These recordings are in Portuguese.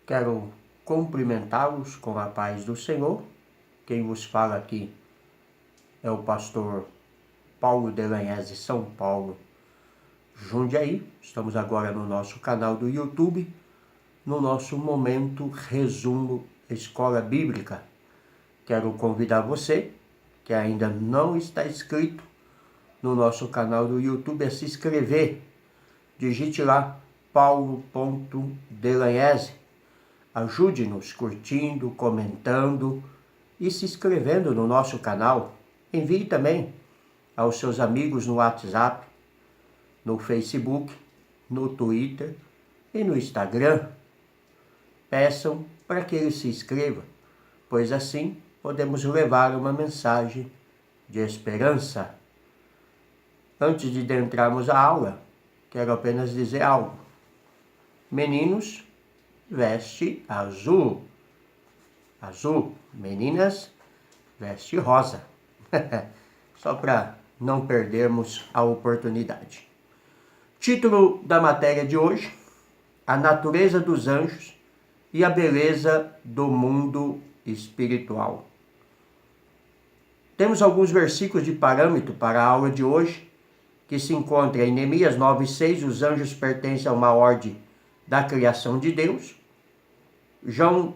Quero cumprimentá-los com a paz do Senhor. Quem vos fala aqui é o pastor Paulo Delanhese, São Paulo, Jundiaí. Estamos agora no nosso canal do YouTube, no nosso momento resumo Escola Bíblica. Quero convidar você, que ainda não está inscrito no nosso canal do YouTube, a se inscrever. Digite lá paulo.delanhese. Ajude-nos curtindo, comentando e se inscrevendo no nosso canal. Envie também aos seus amigos no WhatsApp, no Facebook, no Twitter e no Instagram. Peçam para que ele se inscreva, pois assim podemos levar uma mensagem de esperança. Antes de adentrarmos a aula, quero apenas dizer algo. Meninos, veste azul. Azul. Meninas, veste rosa. Só para não perdermos a oportunidade. Título da matéria de hoje: a natureza dos anjos e a beleza do mundo espiritual. Temos alguns versículos de parâmetro para a aula de hoje, que se encontra em Neemias 9:6, os anjos pertencem a uma ordem da criação de Deus. Jó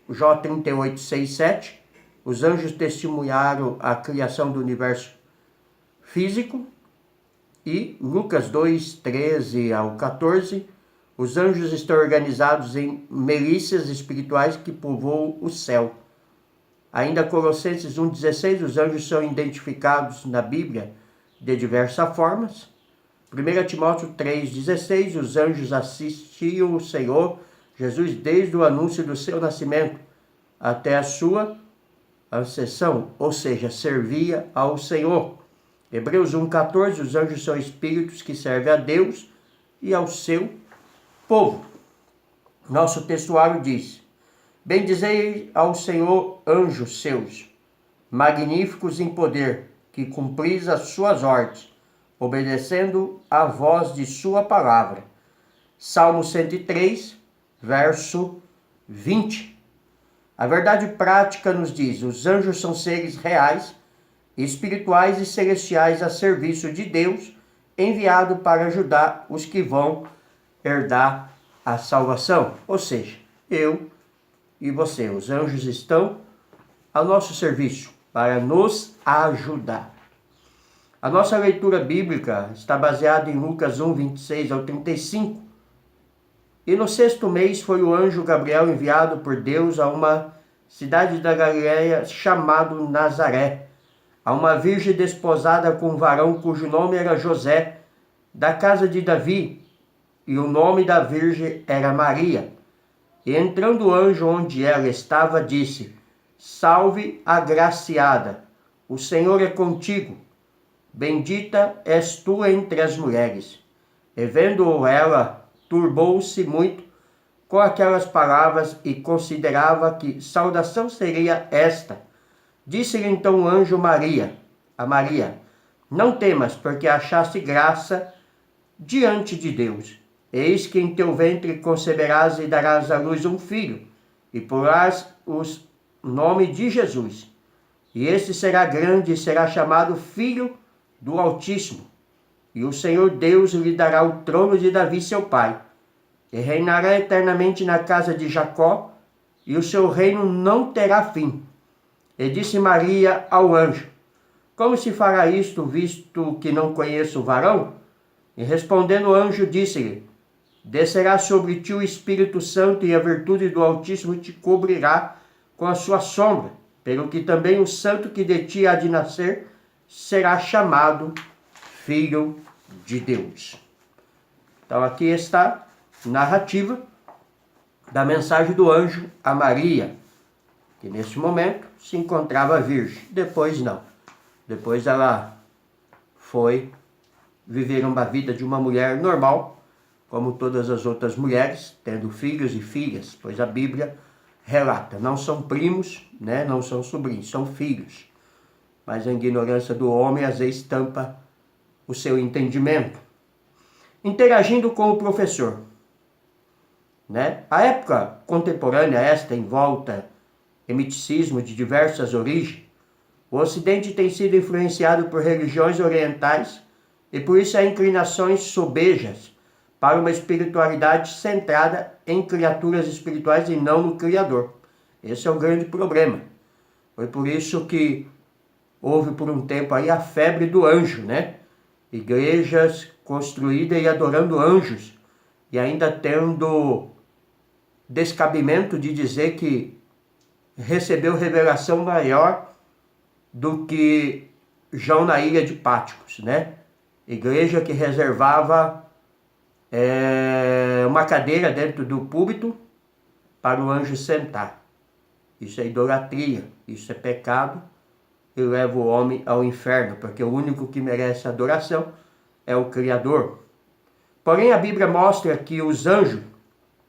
38:6-7, os anjos testemunharam a criação do universo físico. E Lucas 2:13-14, os anjos estão organizados em milícias espirituais que povoam o céu. Ainda Colossenses 1:16, os anjos são identificados na Bíblia de diversas formas. 1 Timóteo 3:16, os anjos assistiam o Senhor Jesus desde o anúncio do seu nascimento até a sua ascensão, ou seja, servia ao Senhor. Hebreus 1:14, os anjos são espíritos que servem a Deus e ao seu povo. Nosso textuário diz: bendizei ao Senhor anjos seus, magníficos em poder, que cumpris as suas ordens, obedecendo à voz de sua palavra. Salmo 103, verso 20. A verdade prática nos diz: os anjos são seres reais, espirituais e celestiais a serviço de Deus, enviado para ajudar os que vão herdar a salvação. Ou seja, eu e você, os anjos estão ao nosso serviço para nos ajudar. A nossa leitura bíblica está baseada em Lucas 1:26-35. E no 6º mês foi o anjo Gabriel enviado por Deus a uma cidade da Galileia chamada Nazaré, a uma virgem desposada com um varão cujo nome era José, da casa de Davi, e o nome da virgem era Maria. E entrando o anjo onde ela estava, disse: salve, agraciada, o Senhor é contigo, bendita és tu entre as mulheres. E vendo ela, turbou-se muito com aquelas palavras e considerava que saudação seria esta. Disse-lhe então o anjo a Maria: não temas, porque achaste graça diante de Deus. Eis que em teu ventre conceberás e darás à luz um filho, e porás o nome de Jesus. E este será grande e será chamado Filho do Altíssimo. E o Senhor Deus lhe dará o trono de Davi seu pai, e reinará eternamente na casa de Jacó, e o seu reino não terá fim. E disse Maria ao anjo: como se fará isto, visto que não conheço o varão? E respondendo o anjo, disse-lhe: descerá sobre ti o Espírito Santo, e a virtude do Altíssimo te cobrirá com a sua sombra, pelo que também o santo que de ti há de nascer será chamado Filho de Deus. Então aqui está a narrativa da mensagem do anjo a Maria, que nesse momento se encontrava virgem. Depois não. Depois ela foi viver uma vida de uma mulher normal, como todas as outras mulheres, tendo filhos e filhas, pois a Bíblia relata, não são primos, não são sobrinhos, são filhos. Mas a ignorância do homem às vezes tampa o seu entendimento. Interagindo com o professor. né? A época contemporânea, esta envolta em misticismo de diversas origens, o Ocidente tem sido influenciado por religiões orientais e por isso há inclinações sobejas para uma espiritualidade centrada em criaturas espirituais e não no Criador. Esse é o grande problema. Foi por isso que houve por um tempo aí a febre do anjo, né? Igrejas construídas e adorando anjos e ainda tendo descabimento de dizer que recebeu revelação maior do que João na ilha de Patmos, né? Igreja que reservava uma cadeira dentro do púlpito para o anjo sentar. Isso é idolatria, isso é pecado e leva o homem ao inferno, porque o único que merece adoração é o Criador. Porém, a Bíblia mostra que os anjos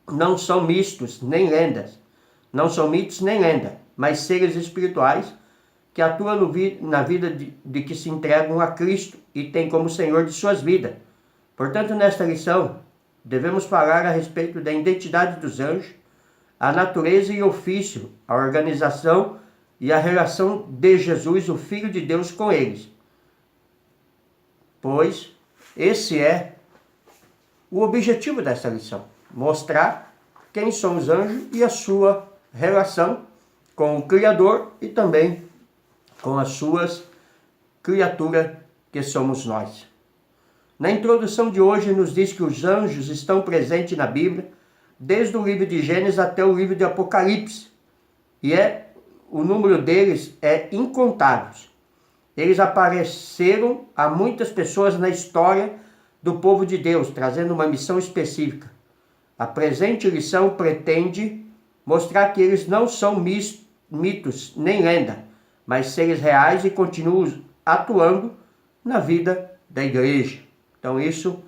não são mistos nem lendas, não são mitos nem lenda, mas seres espirituais que atuam na vida de que se entregam a Cristo e têm como Senhor de suas vidas. Portanto, nesta lição, devemos falar a respeito da identidade dos anjos, a natureza e ofício, a organização e a relação de Jesus, o Filho de Deus, com eles. Pois esse é o objetivo dessa lição, mostrar quem são os anjos e a sua relação com o Criador e também com as suas criaturas que somos nós. Na introdução de hoje nos diz que os anjos estão presentes na Bíblia, desde o livro de Gênesis até o livro de Apocalipse. E o número deles é incontáveis. Eles apareceram a muitas pessoas na história do povo de Deus, trazendo uma missão específica. A presente lição pretende mostrar que eles não são mitos nem lenda, mas seres reais e continuam atuando na vida da igreja. Então isso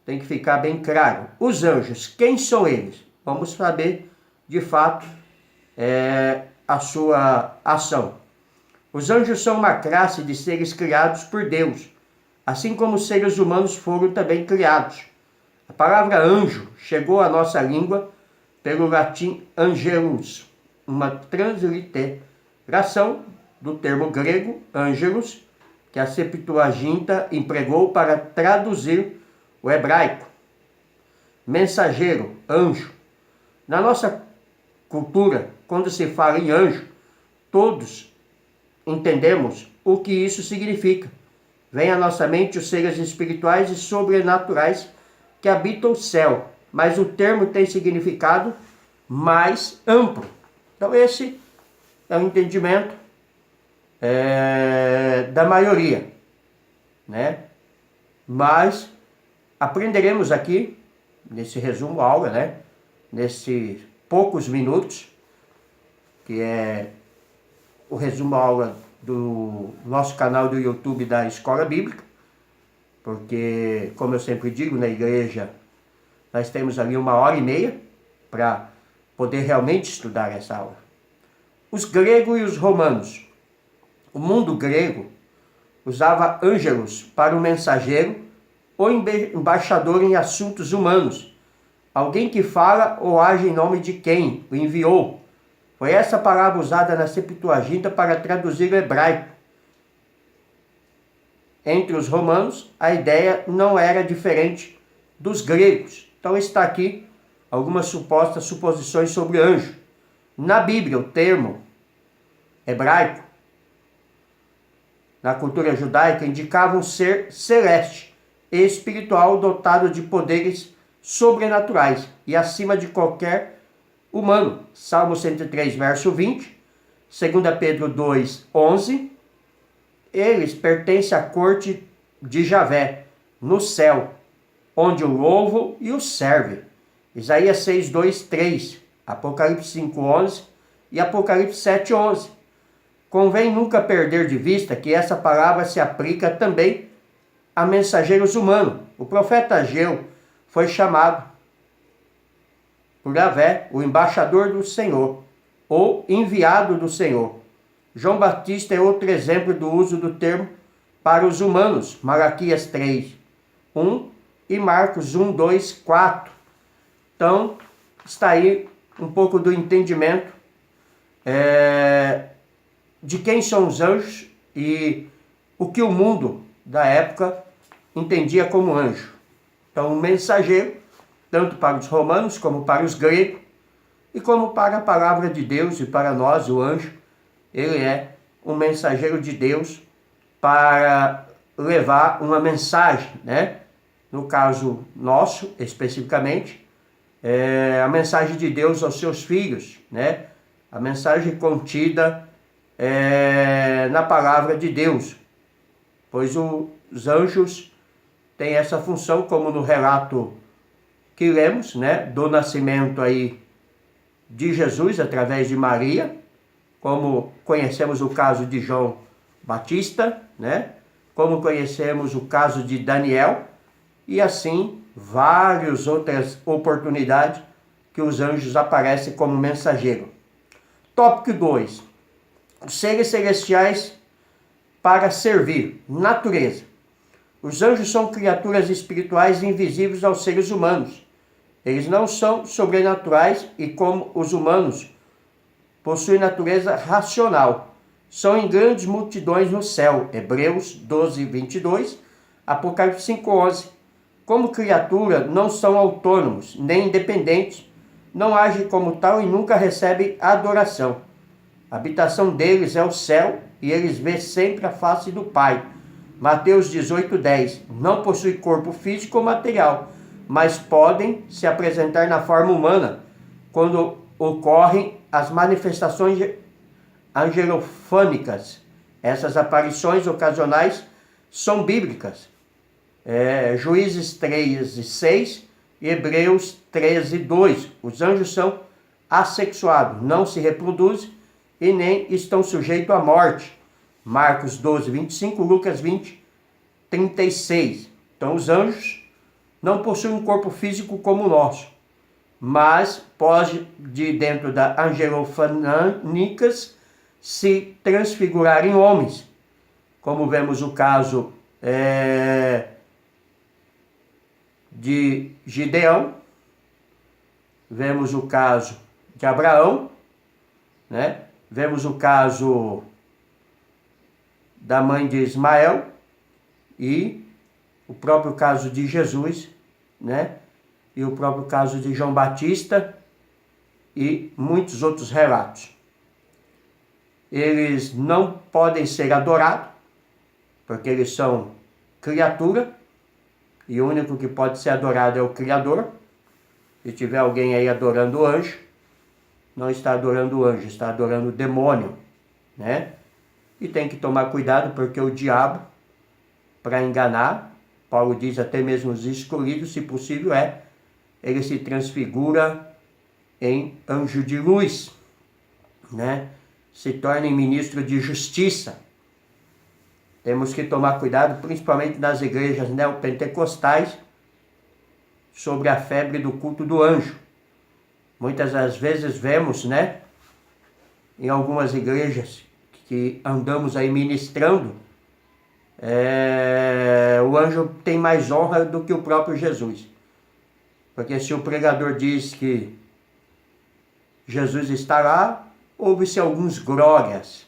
tem que ficar bem claro. Os anjos, quem são eles? Vamos saber de fato a sua ação. Os anjos são uma classe de seres criados por Deus, assim como os seres humanos foram também criados. A palavra anjo chegou à nossa língua pelo latim angelus, uma transliteração do termo grego angelos, que a Septuaginta empregou para traduzir o hebraico. Mensageiro, anjo. Na nossa cultura, quando se fala em anjo, todos entendemos o que isso significa. Vem à nossa mente os seres espirituais e sobrenaturais que habitam o céu, mas o termo tem significado mais amplo. Então esse é o entendimento da maioria, né? Mas aprenderemos aqui, nesse resumo aula, né? Nesses poucos minutos, que é o resumo aula do nosso canal do YouTube da Escola Bíblica, porque, como eu sempre digo, na igreja nós temos ali 1h30 para poder realmente estudar essa aula. Os gregos e os romanos. O mundo grego usava ângelos para o mensageiro ou embaixador em assuntos humanos, alguém que fala ou age em nome de quem o enviou. Foi essa palavra usada na Septuaginta para traduzir o hebraico. Entre os romanos, a ideia não era diferente dos gregos. Então está aqui algumas supostas suposições sobre anjo. Na Bíblia, o termo hebraico, na cultura judaica, indicava um ser celeste e espiritual dotado de poderes sobrenaturais e acima de qualquer humano. Salmo 103, verso 20, 2 Pedro 2, 11. Eles pertencem à corte de Javé, no céu, onde o louvo e o serve. Isaías 6, 2, 3, Apocalipse 5, 11 e Apocalipse 7, 11. Convém nunca perder de vista que essa palavra se aplica também a mensageiros humanos. O profeta Ageu foi chamado por Yahvé, o embaixador do Senhor, ou enviado do Senhor. João Batista é outro exemplo do uso do termo para os humanos, Malaquias 3, 1 e Marcos 1, 2, 4. Então, está aí um pouco do entendimento de quem são os anjos e o que o mundo da época entendia como anjo. Então, um mensageiro, tanto para os romanos como para os gregos, e como para a palavra de Deus e para nós, o anjo, ele é um mensageiro de Deus para levar uma mensagem, né? No caso nosso, especificamente, a mensagem de Deus aos seus filhos, né? A mensagem contida na palavra de Deus, pois os anjos têm essa função, como no relato que lemos, né? Do nascimento aí de Jesus através de Maria, como conhecemos o caso de João Batista, né? Como conhecemos o caso de Daniel, e assim várias outras oportunidades que os anjos aparecem como mensageiro. Tópico 2. Os seres celestiais para servir. Natureza. Os anjos são criaturas espirituais invisíveis aos seres humanos. Eles não são sobrenaturais e, como os humanos, possuem natureza racional. São em grandes multidões no céu. Hebreus 12, 22, Apocalipse 5, 11. Como criatura, não são autônomos, nem independentes, não agem como tal e nunca recebem adoração. A habitação deles é o céu e eles vêem sempre a face do Pai. Mateus 18, 10. Não possuem corpo físico ou material, mas podem se apresentar na forma humana quando ocorrem as manifestações angelofânicas. Essas aparições ocasionais são bíblicas. Juízes 13, 6 e Hebreus 13, 2. Os anjos são assexuados, não se reproduzem e nem estão sujeitos à morte. Marcos 12, 25, Lucas 20, 36. Então os anjos não possuem um corpo físico como o nosso, mas pode, de dentro da angelofânicas, se transfigurar em homens, como vemos o caso de Gideão, vemos o caso de Abraão, né? Vemos o caso da mãe de Ismael e o próprio caso de Jesus, né? E o próprio caso de João Batista e muitos outros relatos. Eles não podem ser adorados, porque eles são criatura, e o único que pode ser adorado é o Criador. Se tiver alguém aí adorando o anjo, não está adorando o anjo, está adorando o demônio, né? E tem que tomar cuidado, porque o diabo, para enganar, Paulo diz até mesmo os escolhidos, se possível ele se transfigura em anjo de luz, né? Se torna em ministro de justiça. Temos que tomar cuidado, principalmente nas igrejas neopentecostais, sobre a febre do culto do anjo. Muitas das vezes vemos, né, em algumas igrejas que andamos aí ministrando, o anjo tem mais honra do que o próprio Jesus. Porque se o pregador diz que Jesus está lá, ouve-se alguns glórias.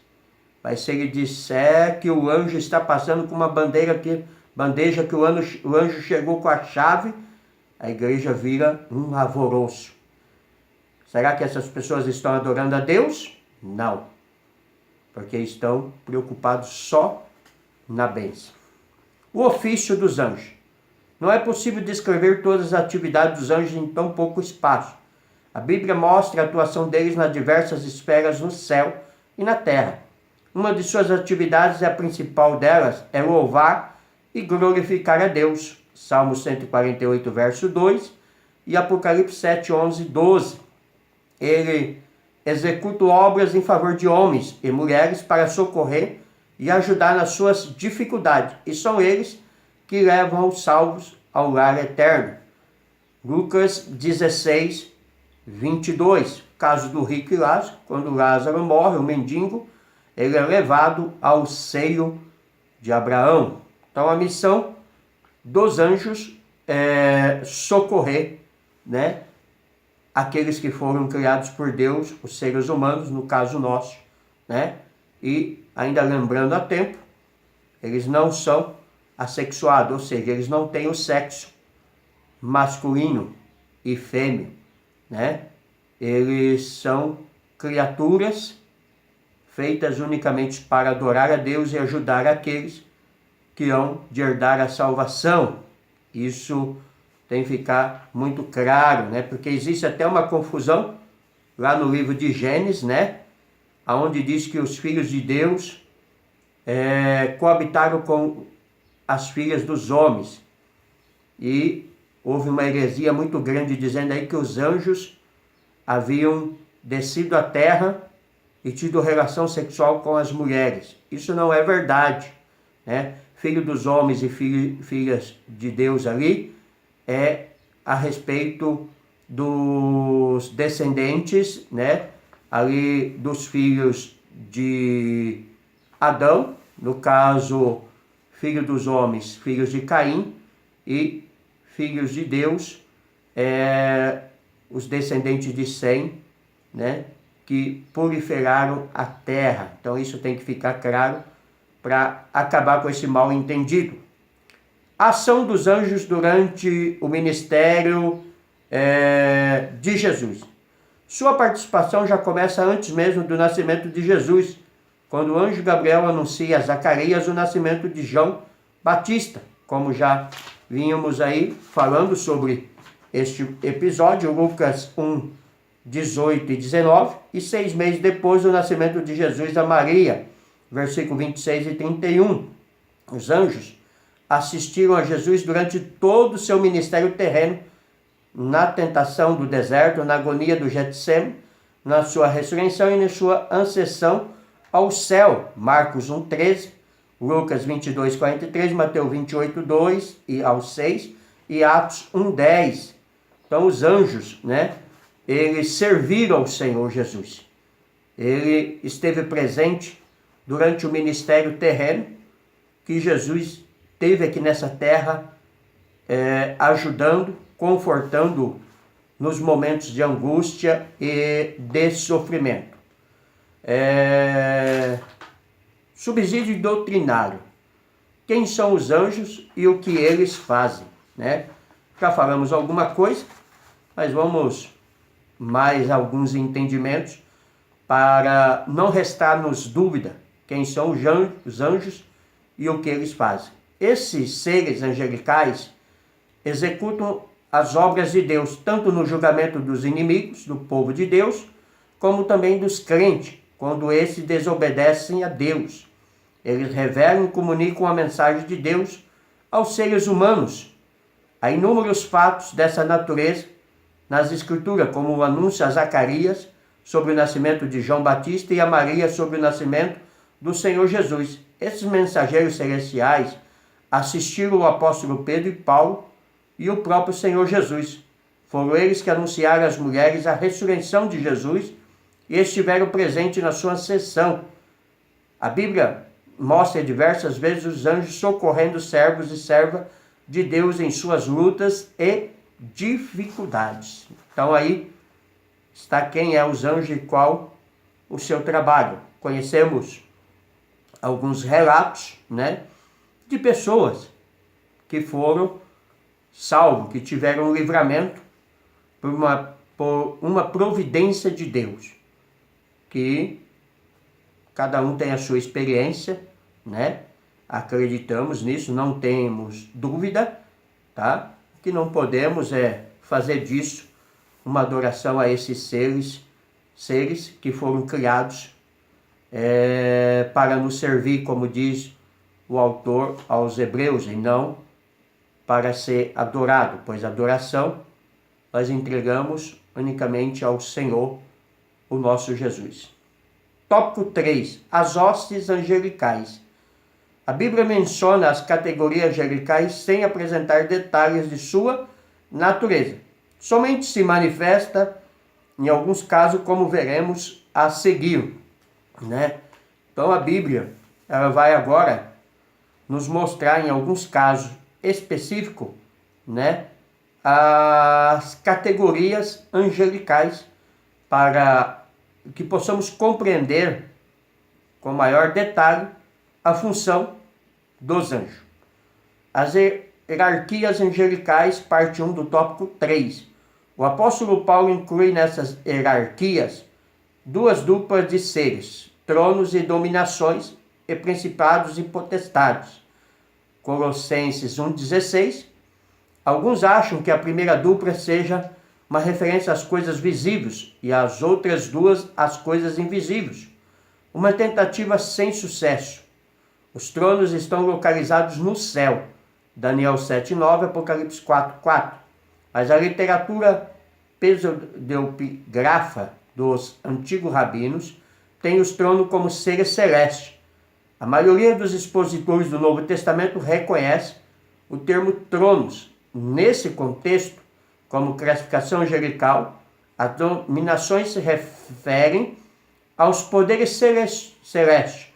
Mas se ele disser que o anjo está passando com uma bandeja que o anjo chegou com a chave, a igreja vira um alvoroço. Será que essas pessoas estão adorando a Deus? Não. Porque estão preocupados só na bênção. O ofício dos anjos. Não é possível descrever todas as atividades dos anjos em tão pouco espaço. A Bíblia mostra a atuação deles nas diversas esferas no céu e na terra. Uma de suas atividades, a principal delas, é louvar e glorificar a Deus. Salmo 148, verso 2 e Apocalipse 7, 11, 12. Ele executa obras em favor de homens e mulheres para socorrer e ajudar nas suas dificuldades. E são eles que levam os salvos ao lar eterno. Lucas 16, 22. Caso do rico e Lázaro. Quando Lázaro morre, o mendigo, ele é levado ao seio de Abraão. Então a missão dos anjos é socorrer, né, aqueles que foram criados por Deus, os seres humanos, no caso nosso, né? E ainda lembrando a tempo, eles não são assexuados, ou seja, eles não têm o sexo masculino e fêmeo, né? Eles são criaturas feitas unicamente para adorar a Deus e ajudar aqueles que hão de herdar a salvação. Isso tem que ficar muito claro, né? Porque existe até uma confusão lá no livro de Gênesis, né? Onde diz que os filhos de Deus coabitaram com as filhas dos homens. E houve uma heresia muito grande dizendo aí que os anjos haviam descido à terra e tido relação sexual com as mulheres. Isso não é verdade, né? Filho dos homens e filhas de Deus ali é a respeito dos descendentes, né? Ali dos filhos de Adão, no caso, filho dos homens, filhos de Caim, e filhos de Deus, os descendentes de Sem, né? Que proliferaram a terra. Então isso tem que ficar claro para acabar com esse mal entendido. A ação dos anjos durante o ministério de Jesus. Sua participação já começa antes mesmo do nascimento de Jesus, quando o anjo Gabriel anuncia a Zacarias o nascimento de João Batista, como já vínhamos aí falando sobre este episódio, Lucas 1, 18 e 19, e 6 meses depois do nascimento de Jesus a Maria, versículo 26 e 31. Os anjos assistiram a Jesus durante todo o seu ministério terreno, na tentação do deserto, na agonia do Getsêmani, na sua ressurreição e na sua ascensão ao céu. Marcos 1, 13, Lucas 22, 43, Mateus 28, 2 e ao 6 e Atos 1, 10. Então os anjos, né, eles serviram ao Senhor Jesus. Ele esteve presente durante o ministério terreno que Jesus teve aqui nessa terra, ajudando, confortando nos momentos de angústia e de sofrimento. Subsídio doutrinário. Quem são os anjos e o que eles fazem, né? Já falamos alguma coisa, mas vamos mais alguns entendimentos para não restar-nos dúvida quem são os anjos e o que eles fazem. Esses seres angelicais executam as obras de Deus, tanto no julgamento dos inimigos do povo de Deus, como também dos crentes, quando esses desobedecem a Deus. Eles revelam e comunicam a mensagem de Deus aos seres humanos. Há inúmeros fatos dessa natureza nas Escrituras, como o anúncio a Zacarias sobre o nascimento de João Batista e a Maria sobre o nascimento do Senhor Jesus. Esses mensageiros celestiais assistiram o apóstolo Pedro e Paulo e o próprio Senhor Jesus. Foram eles que anunciaram às mulheres a ressurreição de Jesus e estiveram presentes na sua ascensão. A Bíblia mostra diversas vezes os anjos socorrendo servos e servas de Deus em suas lutas e dificuldades. Então aí está quem é os anjos e qual o seu trabalho. Conhecemos alguns relatos, né, de pessoas que foram salvos, que tiveram um livramento por uma providência de Deus, que cada um tem a sua experiência, né? Acreditamos nisso, não temos dúvida, tá? O que não podemos é fazer disso uma adoração a esses seres que foram criados para nos servir, como diz o autor aos Hebreus, e não para ser adorado, pois a adoração nós entregamos unicamente ao Senhor, o nosso Jesus. Tópico 3. As hostes angelicais. A Bíblia menciona as categorias angelicais sem apresentar detalhes de sua natureza. Somente se manifesta em alguns casos, como veremos a seguir, né? Então a Bíblia, ela vai agora nos mostrar em alguns casos específicos, né, as categorias angelicais para que possamos compreender com maior detalhe a função dos anjos. As hierarquias angelicais, parte 1 do tópico 3. O apóstolo Paulo inclui nessas hierarquias duas duplas de seres, tronos e dominações, e principados e potestades. Colossenses 1,16. Alguns acham que a primeira dupla seja uma referência às coisas visíveis e as outras duas às coisas invisíveis. Uma tentativa sem sucesso. Os tronos estão localizados no céu. Daniel 7,9, Apocalipse 4,4. Mas a literatura pseudepigrafa dos antigos rabinos tem os tronos como seres celestes. A maioria dos expositores do Novo Testamento reconhece o termo tronos. Nesse contexto, como classificação angelical, as dominações se referem aos poderes celestes.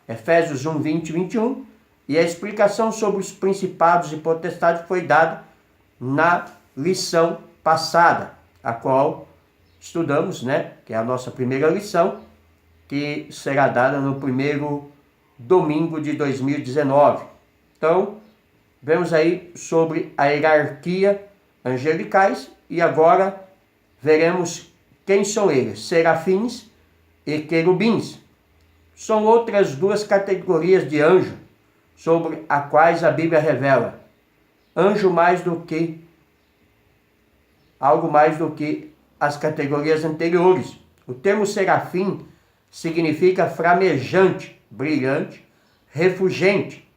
Efésios 1, 20 e 21. E a explicação sobre os principados e potestades foi dada na lição passada, a qual estudamos, que é a nossa primeira lição, que será dada no primeiro domingo de 2019. Então, vemos aí sobre a hierarquia angelicais e agora veremos quem são eles, serafins e querubins. São outras duas categorias de anjo sobre as quais a Bíblia revela. Anjo algo mais do que as categorias anteriores. O termo serafim significa flamejante, brilhante, refulgente.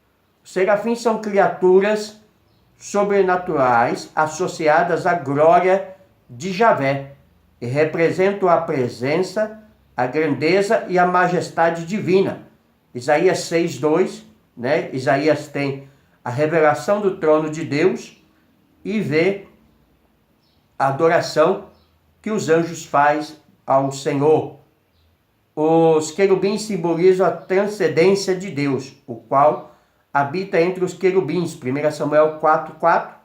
Os serafins são criaturas sobrenaturais associadas à glória de Javé e representam a presença, a grandeza e a majestade divina. Isaías 6:2, Isaías tem a revelação do trono de Deus e vê a adoração que os anjos fazem ao Senhor. Os querubins simbolizam a transcendência de Deus, o qual habita entre os querubins. 1 Samuel 4:4.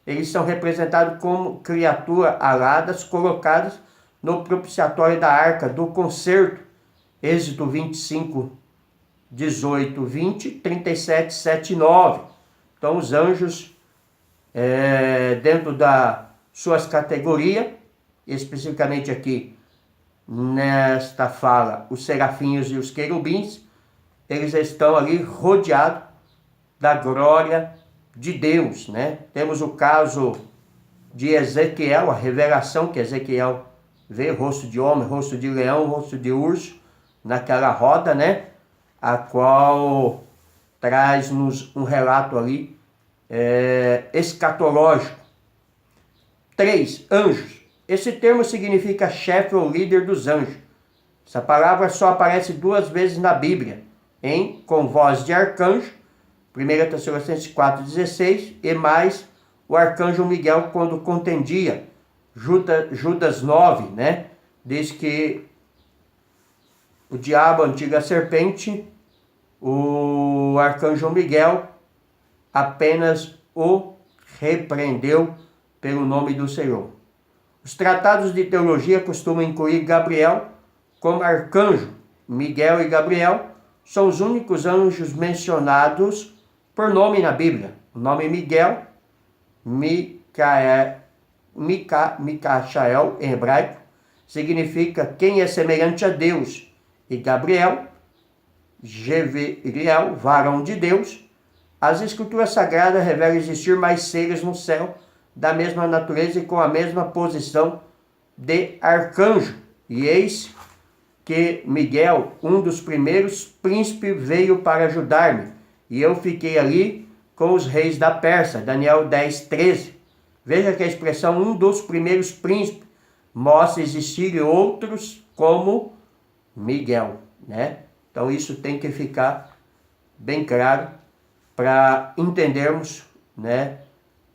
Eles são representados como criaturas aladas colocadas no propiciatório da arca do concerto. Êxodo 25, 18, 20, 37, 7 e 9. Então os anjos, dentro das suas categorias, especificamente aqui nesta fala, os serafins e os querubins, eles estão ali rodeados da glória de Deus, Temos o caso de Ezequiel, a revelação que Ezequiel vê, rosto de homem, rosto de leão, rosto de urso, naquela roda, a qual traz-nos um relato ali escatológico. 3. Anjos. Esse termo significa chefe ou líder dos anjos. Essa palavra só aparece 2 vezes na Bíblia, com voz de arcanjo, 1 Tessalonicenses 4,16, e mais o arcanjo Miguel quando contendia. Judas 9, diz que o diabo, a antiga serpente, o arcanjo Miguel apenas o repreendeu pelo nome do Senhor. Os tratados de teologia costumam incluir Gabriel como arcanjo. Miguel e Gabriel são os únicos anjos mencionados por nome na Bíblia. O nome Miguel, Micael em hebraico, significa quem é semelhante a Deus. E Gabriel, Gevriel, varão de Deus. As escrituras sagradas revelam existir mais seres no céu da mesma natureza e com a mesma posição de arcanjo. E eis que Miguel, um dos primeiros príncipes, veio para ajudar-me, e eu fiquei ali com os reis da Pérsia. Daniel 10:13. Veja que a expressão um dos primeiros príncipes mostra existir outros como Miguel, Então isso tem que ficar bem claro para entendermos,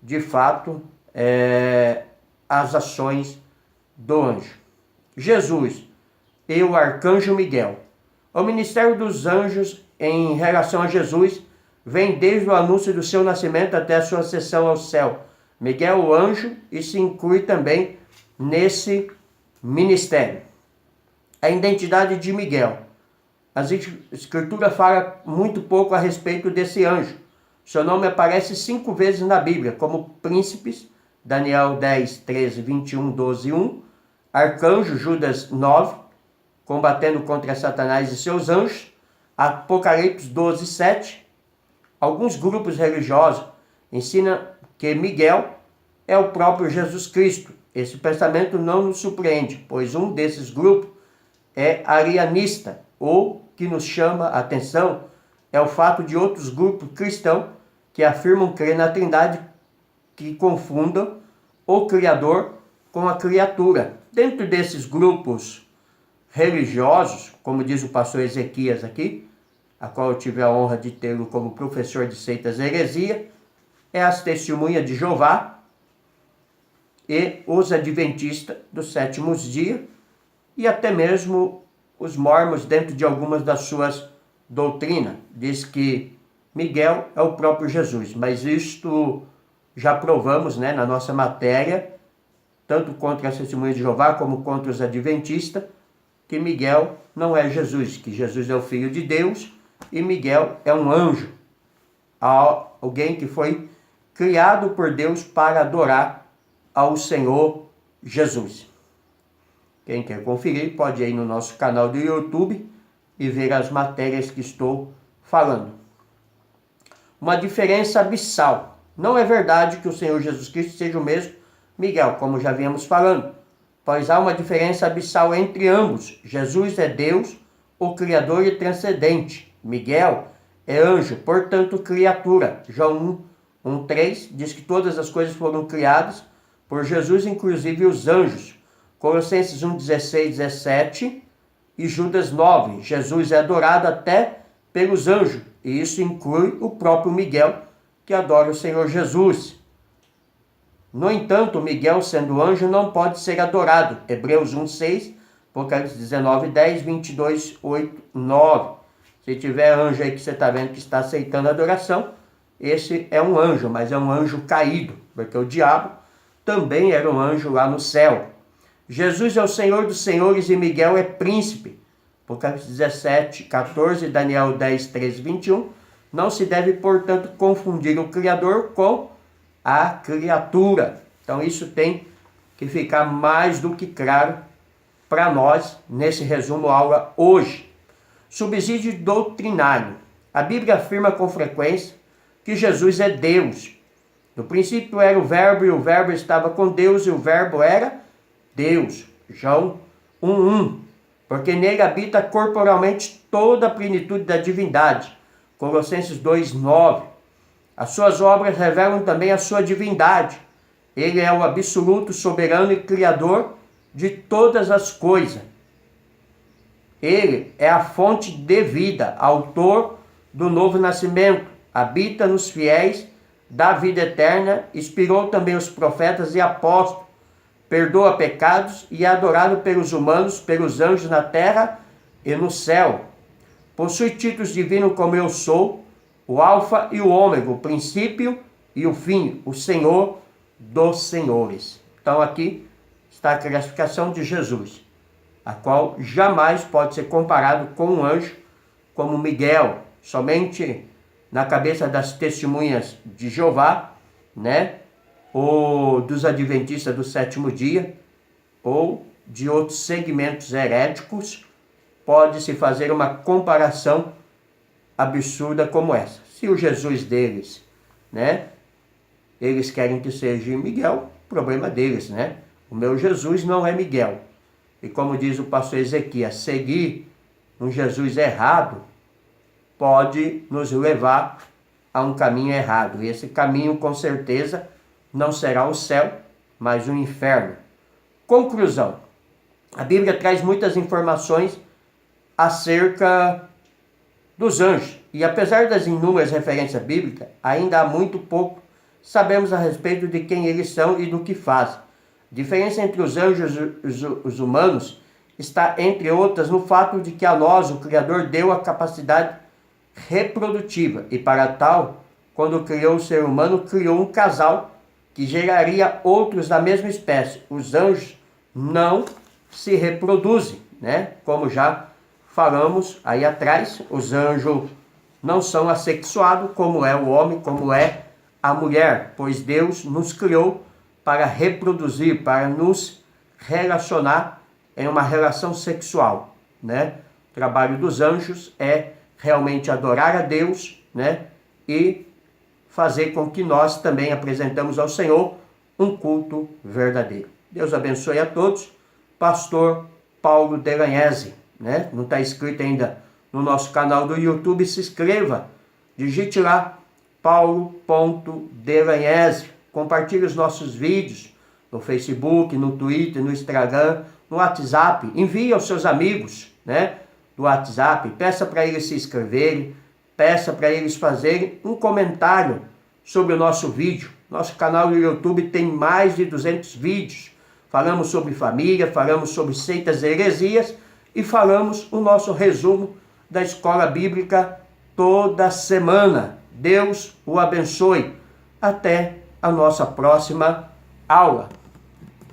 de fato, as ações do anjo. Jesus e o arcanjo Miguel. O ministério dos anjos em relação a Jesus vem desde o anúncio do seu nascimento até a sua ascensão ao céu. Miguel, o anjo, e se inclui também nesse ministério. A identidade de Miguel. A Escritura fala muito pouco a respeito desse anjo. Seu nome aparece 5 vezes na Bíblia, como príncipes, Daniel 10, 13, 21, 12, 1. Arcanjo, Judas 9, combatendo contra Satanás e seus anjos. Apocalipse 12, 7. Alguns grupos religiosos ensinam que Miguel é o próprio Jesus Cristo. Esse pensamento não nos surpreende, pois um desses grupos é arianista. O que nos chama a atenção é o fato de outros grupos cristãos que afirmam crer na Trindade, que confundam o Criador com a criatura. Dentro desses grupos religiosos, como diz o pastor Ezequias aqui, a qual eu tive a honra de tê-lo como professor de seitas heresia, é as Testemunhas de Jeová e os Adventistas dos Sétimos Dias, e até mesmo os mormons dentro de algumas das suas doutrinas. Diz que Miguel é o próprio Jesus, mas isto já provamos, né, na nossa matéria, tanto contra as Testemunhas de Jeová como contra os Adventistas, que Miguel não é Jesus, que Jesus é o Filho de Deus e Miguel é um anjo, alguém que foi criado por Deus para adorar ao Senhor Jesus. Quem quer conferir pode ir no nosso canal do YouTube e ver as matérias que estou falando. Uma diferença abissal. Não é verdade que o Senhor Jesus Cristo seja o mesmo Miguel, como já viemos falando, pois há uma diferença abissal entre ambos. Jesus é Deus, o Criador e transcendente. Miguel é anjo, portanto criatura. João 1:3 diz que todas as coisas foram criadas por Jesus, inclusive os anjos. Colossenses 1:16, 17 e Judas 9. Jesus é adorado até pelos anjos, e isso inclui o próprio Miguel, que adora o Senhor Jesus. No entanto, Miguel, sendo anjo, não pode ser adorado. Hebreus 1:6, Apocalipse 19:10, 22:8, 9. Se tiver anjo aí que você está vendo que está aceitando a adoração, esse é um anjo, mas é um anjo caído, porque o diabo também era um anjo lá no céu. Jesus é o Senhor dos senhores e Miguel é príncipe. Apocalipse 17, 14, Daniel 10, 13, 21. Não se deve, portanto, confundir o Criador com a criatura. Então isso tem que ficar mais do que claro para nós nesse resumo aula hoje. Subsídio doutrinário. A Bíblia afirma com frequência que Jesus é Deus. No princípio era o Verbo e o Verbo estava com Deus e o Verbo era Deus. João 1:1. Porque nele habita corporalmente toda a plenitude da divindade. Colossenses 2:9. As suas obras revelam também a sua divindade. Ele é o absoluto, soberano e criador de todas as coisas. Ele é a fonte de vida, autor do novo nascimento, habita nos fiéis da vida eterna, inspirou também os profetas e apóstolos, perdoa pecados e é adorado pelos humanos, pelos anjos na terra e no céu. Possui títulos divinos como eu sou, o alfa e o ômega, o princípio e o fim, o Senhor dos senhores. Então aqui está a classificação de Jesus, a qual jamais pode ser comparado com um anjo como Miguel, somente na cabeça das testemunhas de Jeová, né? Ou dos adventistas do sétimo dia, ou de outros segmentos heréticos, pode-se fazer uma comparação absurda como essa. Se o Jesus deles, né, eles querem que seja Miguel, problema deles, né? O meu Jesus não é Miguel. E como diz o pastor Ezequias, seguir um Jesus errado pode nos levar a um caminho errado. E esse caminho, com certeza, não será o céu, mas o inferno. Conclusão. A Bíblia traz muitas informações acerca dos anjos. E apesar das inúmeras referências bíblicas, ainda há muito pouco sabemos a respeito de quem eles são e do que fazem. A diferença entre os anjos e os humanos está, entre outras, no fato de que a nós o Criador deu a capacidade reprodutiva. E para tal, quando criou o ser humano, criou um casal que geraria outros da mesma espécie. Os anjos não se reproduzem, né? Como já falamos aí atrás, os anjos não são assexuados, como é o homem, como é a mulher, pois Deus nos criou para reproduzir, para nos relacionar em uma relação sexual, né? O trabalho dos anjos é realmente adorar a Deus, né? E fazer com que nós também apresentamos ao Senhor um culto verdadeiro. Deus abençoe a todos. Pastor Paulo Delagnese, né? Não está inscrito ainda no nosso canal do YouTube, se inscreva, digite lá, paulo.delagnese, compartilhe os nossos vídeos no Facebook, no Twitter, no Instagram, no WhatsApp, envie aos seus amigos, né, do WhatsApp, peça para eles se inscreverem, peça para eles fazerem um comentário sobre o nosso vídeo. Nosso canal do YouTube tem mais de 200 vídeos, falamos sobre família, falamos sobre seitas e heresias e falamos o nosso resumo da escola bíblica toda semana. Deus o abençoe. Até a nossa próxima aula.